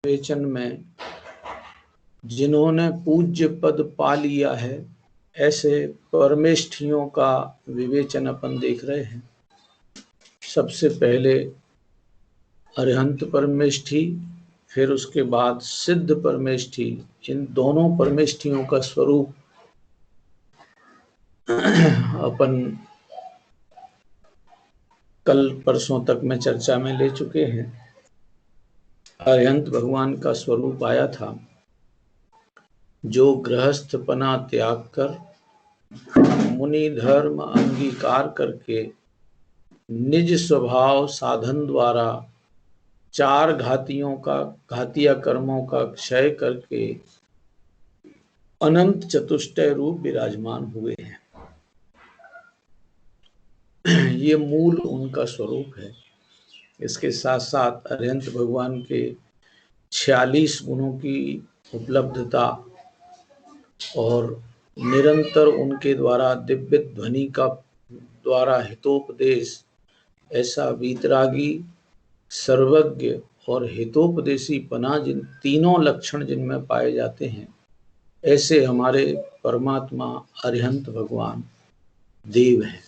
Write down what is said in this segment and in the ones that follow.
विवेचन में जिन्होंने पूज्य पद पा लिया है ऐसे परमेष्ठियों का विवेचन अपन देख रहे हैं। सबसे पहले अरिहंत परमेष्ठी, फिर उसके बाद सिद्ध परमेष्ठी। इन दोनों परमेष्ठियों का स्वरूप अपन कल परसों तक में चर्चा में ले चुके हैं। अरिहंत भगवान का स्वरूप आया था जो गृहस्थपना त्याग कर मुनि धर्म अंगीकार करके निज स्वभाव साधन द्वारा चार घातीय कर्मों का क्षय करके अनंत चतुष्टय रूप विराजमान हुए हैं। ये मूल उनका स्वरूप है। इसके साथ साथ अरिहंत भगवान के 46 गुणों की उपलब्धता और निरंतर उनके द्वारा दिव्य ध्वनि का द्वारा हितोपदेश, ऐसा वीतरागी, सर्वज्ञ और हितोपदेशी पना जिन तीनों लक्षण जिनमें पाए जाते हैं, ऐसे हमारे परमात्मा अरिहंत भगवान देव हैं।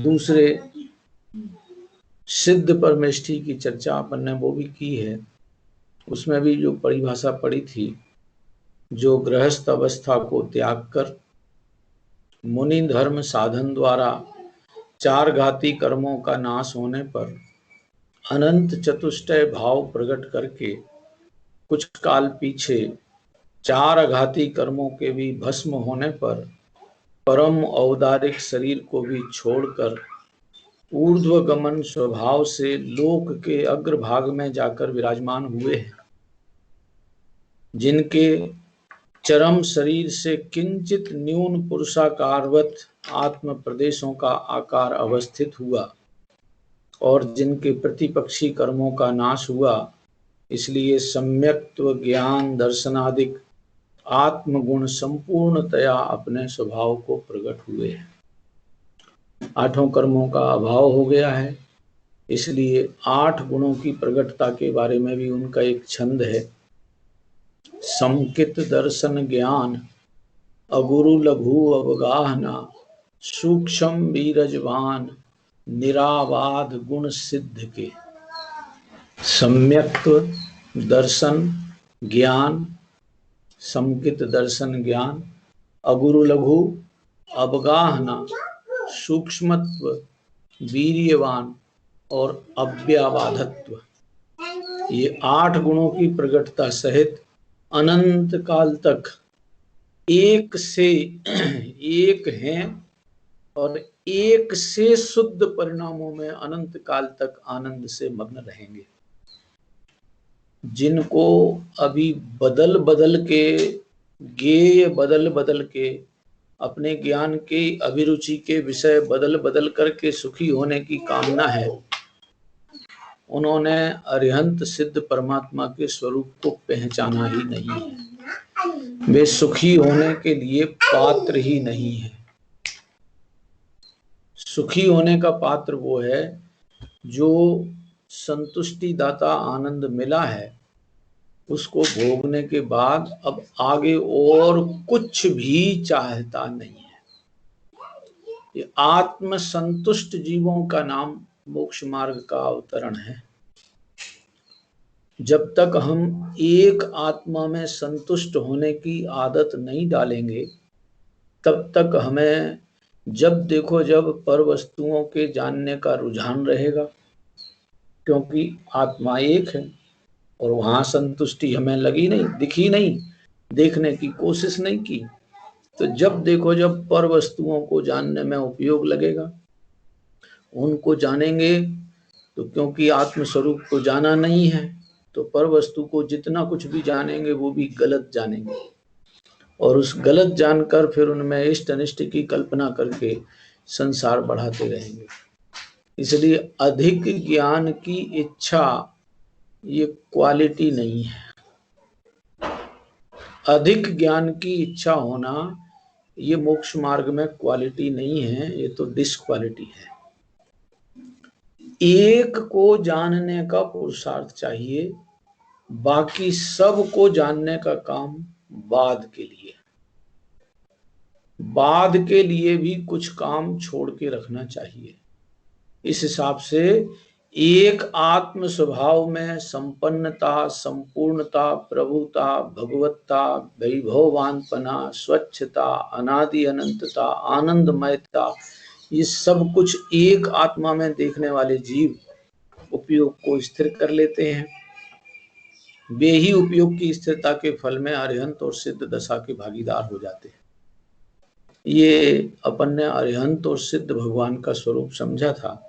दूसरे सिद्ध परमेष्ठी की चर्चा अपन ने वो भी की है। उसमें भी जो परिभाषा पड़ी थी, जो गृहस्थ अवस्था को त्याग कर मुनि धर्म साधन द्वारा चार घाती कर्मों का नाश होने पर अनंत चतुष्टय भाव प्रकट करके कुछ काल पीछे चार अघाती कर्मों के भी भस्म होने पर परम औदारिक शरीर को भी छोड़कर ऊर्ध्वगमन स्वभाव से लोक के अग्रभाग में जाकर विराजमान हुए हैं। जिनके चरम शरीर से किंचित न्यून पुरुषाकारवत आत्म प्रदेशों का आकार अवस्थित हुआ और जिनके प्रतिपक्षी कर्मों का नाश हुआ, इसलिए सम्यक्त्व ज्ञान दर्शनादिक आत्मगुण संपूर्णतया अपने स्वभाव को प्रकट हुए हैं। आठों कर्मों का अभाव हो गया है, इसलिए 8 गुणों की प्रकटता के बारे में भी उनका एक छंद है। समकित दर्शन ज्ञान अगुरु लघु अवगाहना सूक्ष्म बीरजवान निराबाध गुण सिद्ध के। सम्यक्त्व दर्शन ज्ञान, समकित दर्शन ज्ञान, अगुरु लघु अवगाहना, सूक्ष्मत्व, वीर्यवान और अव्याबाधत्व, ये 8 गुणों की प्रकटता सहित अनंत काल तक एक से एक हैं और एक से शुद्ध परिणामों में अनंत काल तक आनंद से मग्न रहेंगे। जिनको अभी बदल बदल के गेय बदल बदल के अपने ज्ञान के अभिरुचि के विषय बदल बदल करके सुखी होने की कामना है, उन्होंने अरिहंत सिद्ध परमात्मा के स्वरूप को पहचाना ही नहीं है। वे सुखी होने के लिए पात्र ही नहीं है। सुखी होने का पात्र वो है जो संतुष्टि दाता आनंद मिला है, उसको भोगने के बाद अब आगे और कुछ भी चाहता नहीं है। ये आत्म संतुष्ट जीवों का नाम मोक्ष मार्ग का अवतरण है। जब तक हम एक आत्मा में संतुष्ट होने की आदत नहीं डालेंगे, तब तक हमें जब देखो जब पर वस्तुओं के जानने का रुझान रहेगा, क्योंकि आत्मा एक है और वहां संतुष्टि हमें लगी नहीं, दिखी नहीं, देखने की कोशिश नहीं की। तो जब देखो जब पर वस्तुओं को जानने में उपयोग लगेगा, उनको जानेंगे तो क्योंकि आत्म स्वरूप को जाना नहीं है, तो पर वस्तु को जितना कुछ भी जानेंगे वो भी गलत जानेंगे और उस गलत जानकर फिर उनमें इष्ट अनिष्ट की कल्पना करके संसार बढ़ाते रहेंगे। इसलिए अधिक ज्ञान की इच्छा ये क्वालिटी नहीं है। अधिक ज्ञान की इच्छा होना ये मोक्ष मार्ग में क्वालिटी नहीं है, ये तो डिसक्वालिटी है। एक को जानने का पुरुषार्थ चाहिए, बाकी सब को जानने का काम बाद के लिए। बाद के लिए भी कुछ काम छोड़ के रखना चाहिए। इस हिसाब से एक आत्म स्वभाव में संपन्नता, संपूर्णता, प्रभुता, भगवत्ता, वैभववानपना, स्वच्छता, अनादि अनंतता, आनंदमयता, ये सब कुछ एक आत्मा में देखने वाले जीव उपयोग को स्थिर कर लेते हैं। वे ही उपयोग की स्थिरता के फल में अरिहंत और सिद्ध दशा के भागीदार हो जाते हैं। ये अपन ने अरिहंत और सिद्ध भगवान का स्वरूप समझा था।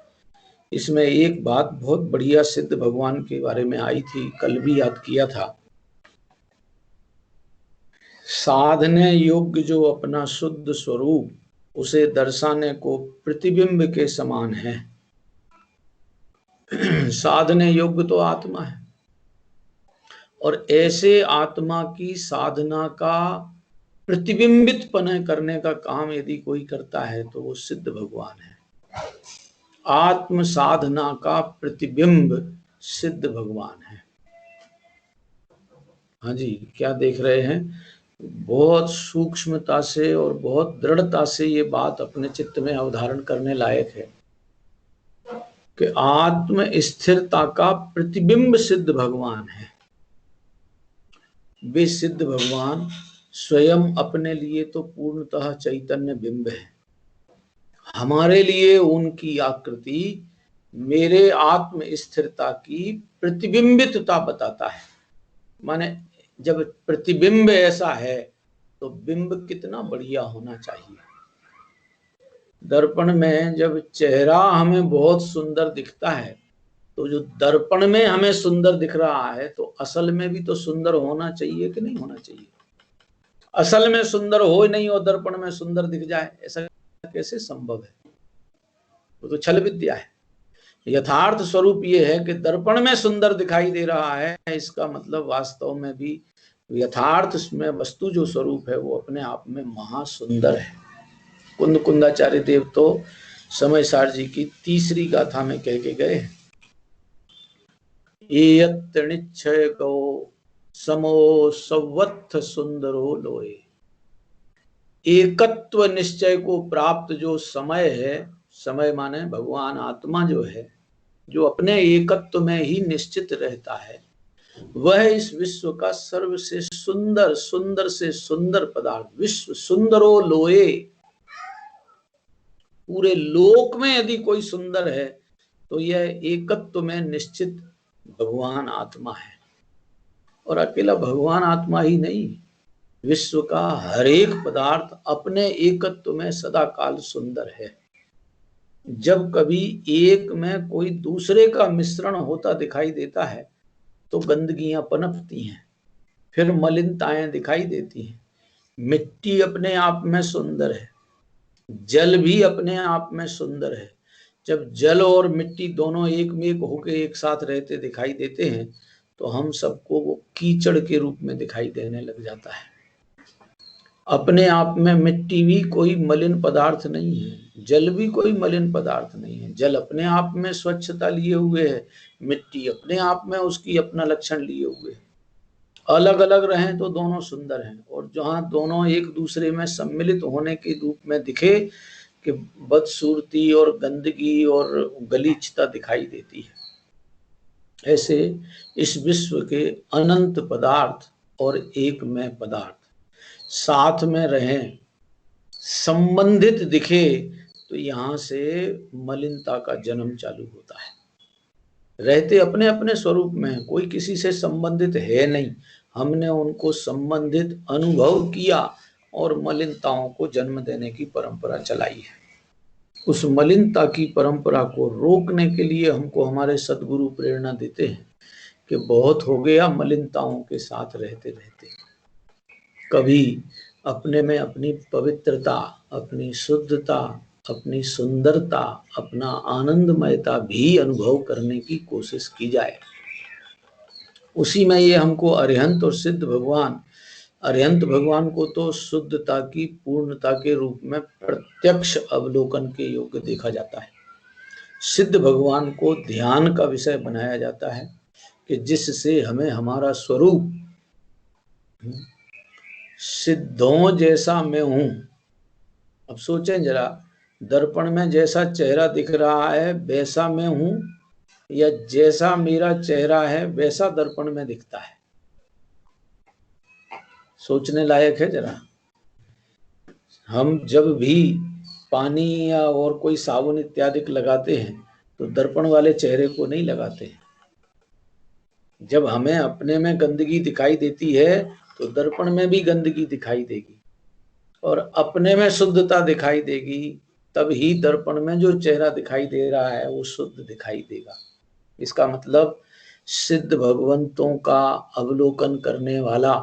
इसमें एक बात बहुत बढ़िया सिद्ध भगवान के बारे में आई थी, कल भी याद किया था। साधने योग्य जो अपना शुद्ध स्वरूप, उसे दर्शाने को प्रतिबिंब के समान है। साधने योग्य तो आत्मा है, और ऐसे आत्मा की साधना का प्रतिबिंबित पन करने का काम यदि कोई करता है तो वो सिद्ध भगवान है। आत्म साधना का प्रतिबिंब सिद्ध भगवान है। हाँ जी, क्या देख रहे हैं? बहुत सूक्ष्मता से और बहुत दृढ़ता से ये बात अपने चित्त में अवधारण करने लायक है कि आत्म स्थिरता का प्रतिबिंब सिद्ध भगवान है। वे सिद्ध भगवान स्वयं अपने लिए तो पूर्णतः चैतन्य बिंब है। हमारे लिए उनकी आकृति मेरे आत्म स्थिरता की प्रतिबिंबितता बताता है। माने जब प्रतिबिंब ऐसा है तो बिंब कितना बढ़िया होना चाहिए। दर्पण में जब चेहरा हमें बहुत सुंदर दिखता है तो जो दर्पण में हमें सुंदर दिख रहा है तो असल में भी तो सुंदर होना चाहिए कि नहीं होना चाहिए? असल में सुंदर हो नहीं और दर्पण में सुंदर दिख जाए, ऐसा कैसे संभव है? वो तो छल विद्या है। यथार्थ स्वरूप ये है कि दर्पण में सुंदर दिखाई दे रहा है, इसका मतलब वास्तव में भी यथार्थ में वस्तु जो स्वरूप है वो अपने आप में महासुंदर है। कुंद कुंदाचार्य देव तो समय सार जी की तीसरी गाथा में कह के गए, निश्चय गो समो सवत्थ सुंदरो लोए। एकत्व निश्चय को प्राप्त जो समय है, समय माने भगवान आत्मा जो है, जो अपने एकत्व में ही निश्चित रहता है, वह इस विश्व का सर्वश्रेष्ठ सुंदर, सुंदर से सुंदर पदार्थ, विश्व सुंदरो लोए। पूरे लोक में यदि कोई सुंदर है तो यह एकत्व में निश्चित भगवान आत्मा है। और अकेला भगवान आत्मा ही नहीं, विश्व का हर एक पदार्थ अपने एकत्व में सदा काल सुंदर है। जब कभी एक में कोई दूसरे का मिश्रण होता दिखाई देता है तो गंदगियां पनपती हैं, फिर मलिनताएं दिखाई देती हैं। मिट्टी अपने आप में सुंदर है, जल भी अपने आप में सुंदर है। जब जल और मिट्टी दोनों एक में एक होकर एक साथ रहते दिखाई देते हैं तो हम सबको वो कीचड़ के रूप में दिखाई देने लग जाता है। अपने आप में मिट्टी भी कोई मलिन पदार्थ नहीं है, जल भी कोई मलिन पदार्थ नहीं है। जल अपने आप में स्वच्छता लिए हुए है, मिट्टी अपने आप में उसकी अपना लक्षण लिए हुए है। अलग अलग रहें तो दोनों सुंदर हैं, और जहां दोनों एक दूसरे में सम्मिलित होने के रूप में दिखे कि बदसूरती और गंदगी और गलीचता दिखाई देती है। ऐसे इस विश्व के अनंत पदार्थ और एक में पदार्थ साथ में रहें, संबंधित दिखे तो यहां से मलिनता का जन्म चालू होता है। रहते अपने अपने स्वरूप में, कोई किसी से संबंधित है नहीं, हमने उनको संबंधित अनुभव किया और मलिनताओं को जन्म देने की परंपरा चलाई है। उस मलिनता की परंपरा को रोकने के लिए हमको हमारे सद्गुरु प्रेरणा देते हैं कि बहुत हो गया मलिनताओं के साथ रहते रहते, कभी अपने में अपनी पवित्रता, अपनी शुद्धता, अपनी सुंदरता, अपना आनंदमयता भी अनुभव करने की कोशिश की जाए। उसी में ये हमको अरिहंत और सिद्ध भगवान, अरिहंत भगवान को तो शुद्धता की पूर्णता के रूप में प्रत्यक्ष अवलोकन के योग्य देखा जाता है। सिद्ध भगवान को ध्यान का विषय बनाया जाता है कि जिससे हमें हमारा स्वरूप सिद्धों जैसा मैं हूं। अब सोचें जरा, दर्पण में जैसा चेहरा दिख रहा है वैसा मैं हूं, या जैसा मेरा चेहरा है वैसा दर्पण में दिखता है? सोचने लायक है जरा। हम जब भी पानी या और कोई साबुन इत्यादि लगाते हैं तो दर्पण वाले चेहरे को नहीं लगाते हैं। जब हमें अपने में गंदगी दिखाई देती है तो दर्पण में भी गंदगी दिखाई देगी, और अपने में शुद्धता दिखाई देगी, तब ही दर्पण में जो चेहरा दिखाई दे रहा है वो शुद्ध दिखाई देगा। इसका मतलब सिद्ध भगवंतों का अवलोकन करने वाला,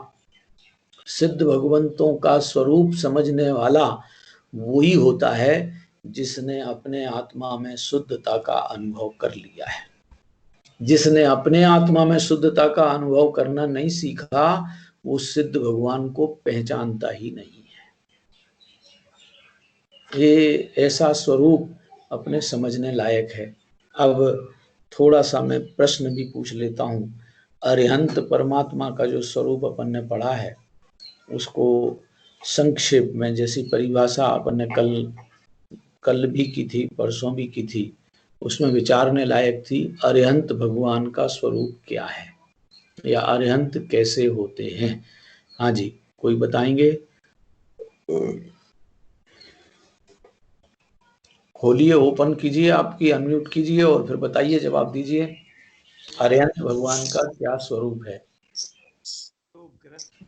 सिद्ध भगवंतों का स्वरूप समझने वाला वही होता है जिसने अपने आत्मा में शुद्धता का अनुभव कर लिया है। जिसने अपने आत्मा में शुद्धता का अनुभव करना नहीं सीखा वो सिद्ध भगवान को पहचानता ही नहीं है। ये ऐसा स्वरूप अपने समझने लायक है। अब थोड़ा सा मैं प्रश्न भी पूछ लेता हूँ। अरिहंत परमात्मा का जो स्वरूप अपन ने पढ़ा है उसको संक्षेप में, जैसी परिभाषा अपन ने कल भी की थी, परसों भी की थी, उसमें विचारने लायक थी। अरिहंत भगवान का स्वरूप क्या है, या अरिहंत कैसे होते हैं? हाँ जी, कोई बताएंगे? खोलिए, ओपन कीजिए, आपकी अनम्यूट कीजिए और फिर बताइए, जवाब दीजिए। अरिहंत भगवान का क्या स्वरूप है?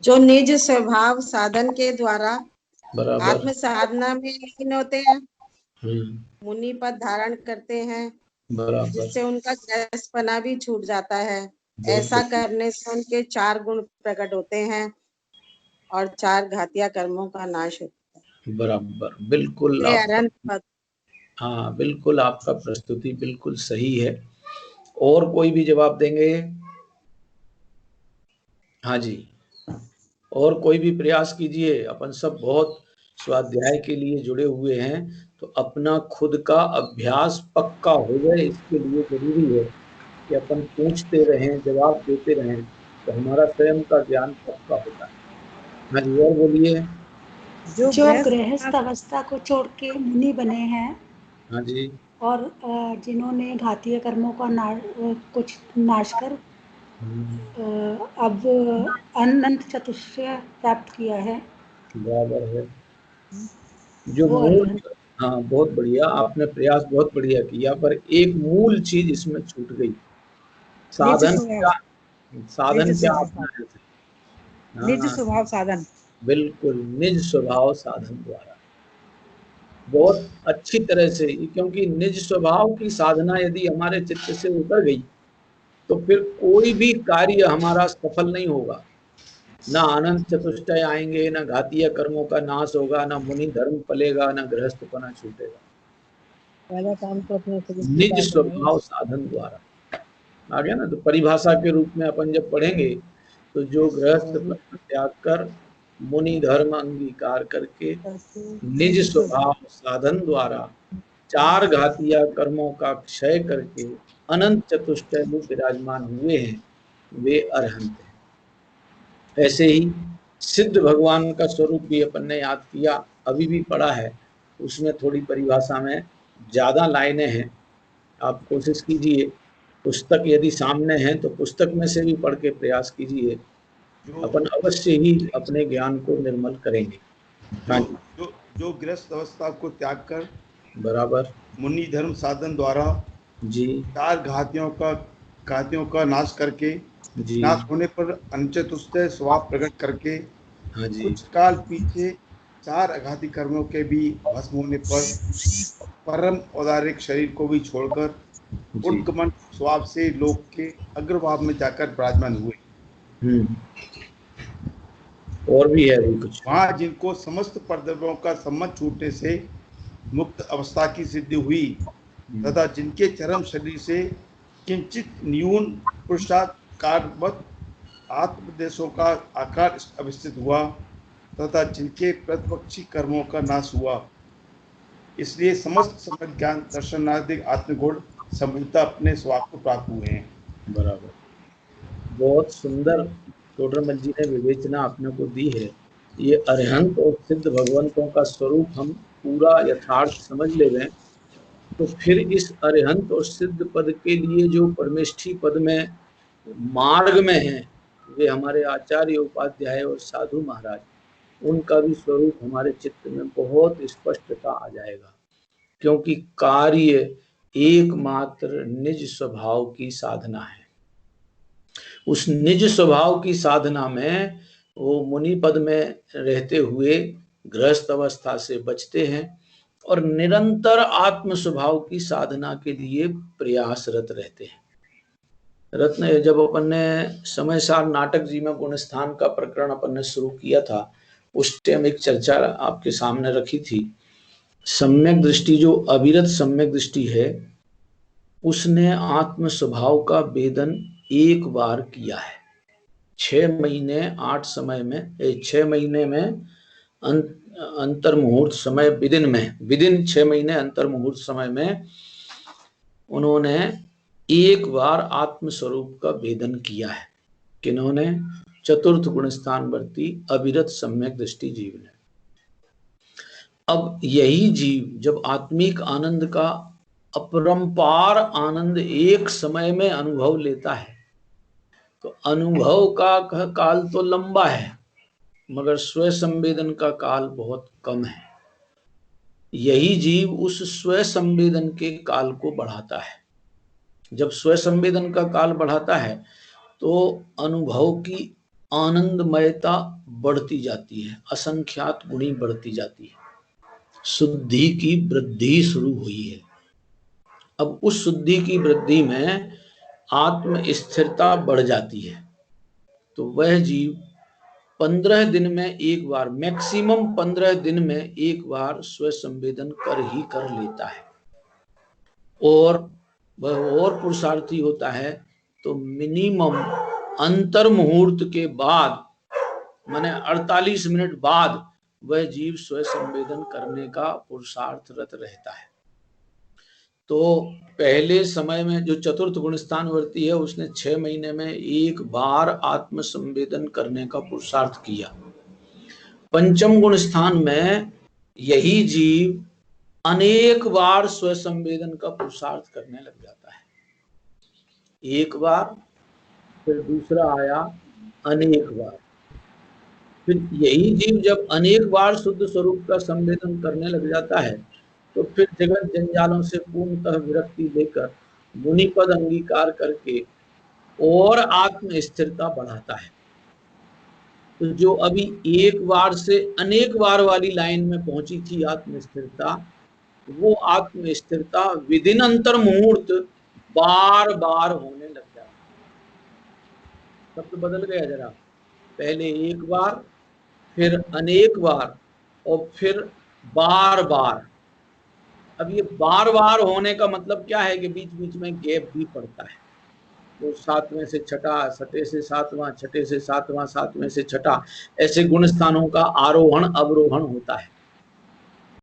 जो निज स्वभाव साधन के द्वारा बराबर। आत्म साधना में लीन होते हैं, मुनि पद धारण करते हैं, बराबर, जिससे उनका गृहस्थपना भी छूट जाता है। ऐसा करने से उनके 4 गुण प्रकट होते हैं और 4 घातिया कर्मों का नाश होता है। बराबर, बिल्कुल। हाँ, बिल्कुल, आपका प्रस्तुति बिल्कुल सही है। और कोई भी जवाब देंगे? हाँ जी, और कोई भी प्रयास कीजिए। अपन सब बहुत स्वाध्याय के लिए जुड़े हुए हैं, तो अपना खुद का अभ्यास पक्का हो जाए, इसके लिए जरूरी है कि अपन पूछते रहें, जवाब देते रहें, तो हमारा स्वयं का ज्ञान पक्का होता है। हाँ जी, और बोलिए। जो गृहस्थ अवस्था को छोड़ के मुनि बने हैं, हाँ जी, और जिन्होंने घातीय कर्मों का कुछ नाश कर अब अनंत चतुष्टय प्राप्त किया है, बराबर है। जो वो मूल, अरिहंत। हाँ, बहुत बढ़िया, आपने प्रयास बहुत बढ़िया किया, पर एक मूल चीज इसमें छूट गई। साधन क्या? साधन क्या अपना है? निज स्वभाव साधन। बिल्कुल, निज स्वभाव साधन द्वारा, बहुत अच्छी तरह से। क्योंकि निज स्वभाव की साधना यदि हमारे चित्त से उतर गई तो फिर कोई भी कार्य हमारा सफल नहीं होगा। ना अनंत चतुष्टय आएंगे, ना घातीय कर्मों का नाश होगा, ना मुनि धर्म पलेगा, ना गृहस्थपना छूटेगा। पहला काम तो अपने निज स्वभाव साधन द्वारा आ गया ना। तो परिभाषा के रूप में अपन जब पढ़ेंगे तो जो गृहस्थ त्याग कर मुनि धर्म अंगीकार करके निज स्वभाव साधन द्वारा 4 घातीय कर्मों का क्षय करके अनंत चतुष्टय में विराजमान हुए हैं, वे अरहंत हैं। ऐसे ही सिद्ध भगवान का स्वरूप भी अपन ने याद किया, अभी भी पढ़ा है, उसमें थोड़ी परिभाषा में ज्यादा लाइनें हैं। आप कोशिश कीजिए, पुस्तक यदि सामने है तो पुस्तक में से भी पढ़ के प्रयास कीजिए, अपन अवश्य ही अपने ज्ञान को निर्मल करेंगे। जो गृहस्थ अवस्था को त्याग कर, बराबर, मुनि धर्म साधन द्वारा जी 4 घातियों का नाश करके, नाश होने पर अनचतुष्टय स्वभाव प्रकट करके, हाँ जी, कुछ काल पीछे 4 अघाती कर्मों के भी भस्म होने पर परम औदारिक शरीर को भी छोड़कर उद्गमन स्वभाव से लोक के अग्रभाव में जाकर विराजमान हुए। और भी है भी कुछ। वहां जिनको समस्त परद्रव्यों का संबंध छूटने से मुक्त अवस्था की सिद्धि हुई, तथा जिनके चरम शरीर से किंचित न्यून पुरुषार्थ कारवत आत्मदेशों का आकार अवस्थित हुआ, तथा जिनके प्रतिपक्षी कर्मों का नाश हुआ, इसलिए समस्त सम्यक ज्ञान दर्शनादि आत्मगुण समृद्धता अपने स्वभाव को प्राप्त हुए हैं। बराबर, बहुत सुंदर टोडरमल जी ने विवेचना अपने को दी है। ये अरिहंत और सिद्ध भगवंतों का स्वरूप हम पूरा यथार्थ समझ ले गए तो फिर इस अरिहंत और सिद्ध पद के लिए जो परमेष्ठी पद में मार्ग में है वे हमारे आचार्य उपाध्याय और साधु महाराज, उनका भी स्वरूप हमारे चित्त में बहुत स्पष्टता आ जाएगा, क्योंकि कार्य एकमात्र निज स्वभाव की साधना है। उस निज स्वभाव की साधना में वो मुनि पद में रहते हुए गृहस्थ अवस्था से बचते हैं और निरंतर आत्म स्वभाव की साधना के लिए प्रयासरत रहते हैं। रत्न, जब अपन ने समय सार नाटक जी में गुणस्थान का प्रकरण अपन ने शुरू किया था, उस टाइम एक चर्चा आपके सामने रखी थी। सम्यक दृष्टि, जो अविरत सम्यक दृष्टि है, उसने आत्म स्वभाव का वेदन एक बार किया है। 6 महीने 8 समय में, 6 महीने में अंतर मुहूर्त समय, विदिन 6 महीने अंतर मुहूर्त समय में उन्होंने एक बार आत्म स्वरूप का वेदन किया है। किन्होंने? चतुर्थ गुणस्थान वर्ती अविरत सम्यक दृष्टि जीव ने। अब यही जीव जब आत्मिक आनंद का अपरंपार आनंद एक समय में अनुभव लेता है तो अनुभव का काल तो लंबा है मगर स्व संवेदन का काल बहुत कम है। यही जीव उस स्व संवेदन के काल को बढ़ाता है। जब स्व संवेदन का काल बढ़ाता है तो अनुभव की आनंदमयता बढ़ती जाती है, असंख्यात गुणी बढ़ती जाती है, शुद्धि की वृद्धि शुरू हुई है। अब उस शुद्धि की वृद्धि में आत्म स्थिरता बढ़ जाती है तो वह जीव 15 दिन में एक बार, मैक्सिमम 15 दिन में एक बार स्व संवेदन कर लेता है। और वह और पुरुषार्थी होता है तो मिनिमम अंतर मुहूर्त के बाद, माने 48 मिनट बाद वह जीव स्व संवेदन करने का पुरुषार्थरत रहता है। तो पहले समय में जो चतुर्थ गुणस्थान वर्ती है उसने 6 महीने में एक बार आत्म संवेदन करने का पुरुषार्थ किया। पंचम गुणस्थान में यही जीव अनेक बार स्व संवेदन का पुरुषार्थ करने लग जाता है। एक बार, फिर दूसरा आया अनेक बार। फिर यही जीव जब अनेक बार शुद्ध स्वरूप का संवेदन करने लग जाता है तो फिर जगत जंजालों से पूर्णतः विरक्ति लेकर मुनिपद अंगीकार करके और आत्म स्थिरता बढ़ाता है। तो जो अभी एक बार से अनेक बार वाली लाइन में पहुंची थी आत्म स्थिरता, वो आत्म स्थिरता विदिन अंतर मुहूर्त बार बार होने लग जाता है। सब तो बदल गया जरा, पहले एक बार, फिर अनेक बार और फिर बार बार। अब ये बार बार होने का मतलब क्या है कि बीच बीच में गैप भी पड़ता है। तो 7वें से छठा, छठे से 7वां, छठे से 7वां, 7वें से छठा, ऐसे गुण स्थानों का आरोहण अवरोहण होता है।